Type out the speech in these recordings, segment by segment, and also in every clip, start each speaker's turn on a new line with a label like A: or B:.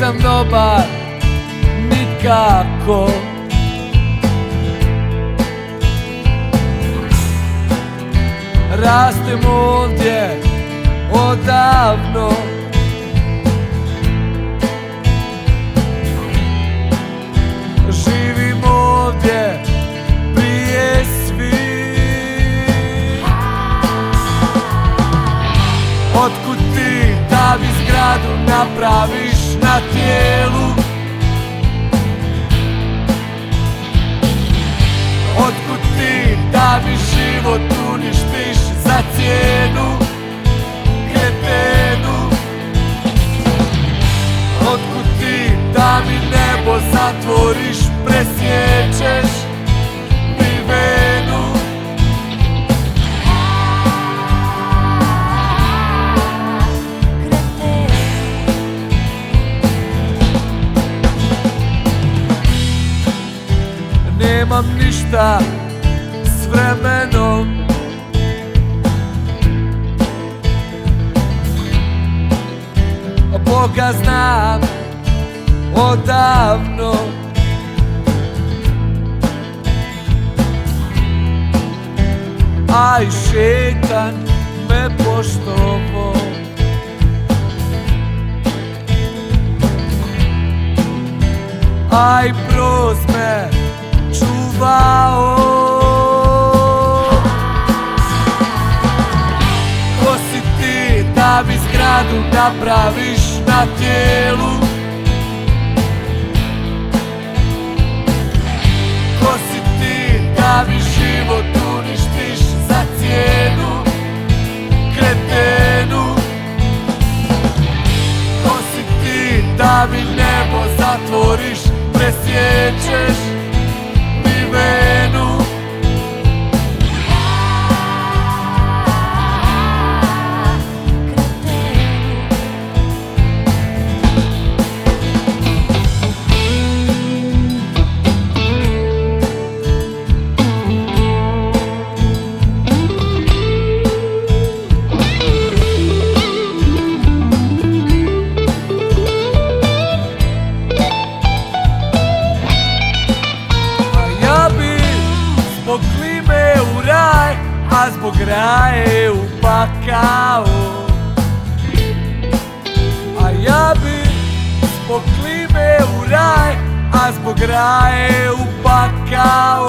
A: nisam dobar nikako. Rastem ovdje odavno, živim ovdje prije svih. Otkud ti da mi zgradu napraviš na tijelu? Otkud ti da mi život uništiš za cijenu? Kretenu. Otkud ti da mi nebo zatvoriš, presječeš mi venu? Nemam ništa s vremenom, Boga znam odavno. Aj šetan me poštovo, aj broz me čuvao. Ko si ti da mi zgradu napraviš na tijelu? Ko si ti da mi život uništiš za cijenu? Kretenu. Ko si ti da mi nebo zatvoriš, presječeš mi venu? Zbog klime u raj, a zbog raje u pakao. A ja bi zbog klime u raj, a zbog raje u pakao.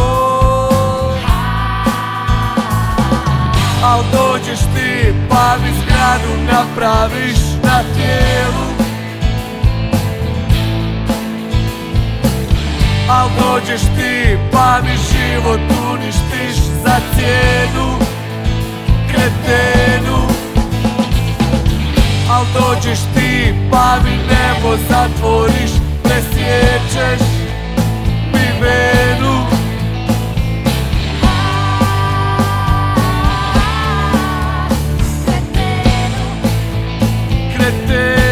A: Al dođeš ti pa mi zgradu napraviš na tijelu. Al dođeš ti pa mi život uništiš za cijenu? Kretenu. Al dođeš ti pa mi nebo zatvoriš, presječeš mi venu? Kretenu.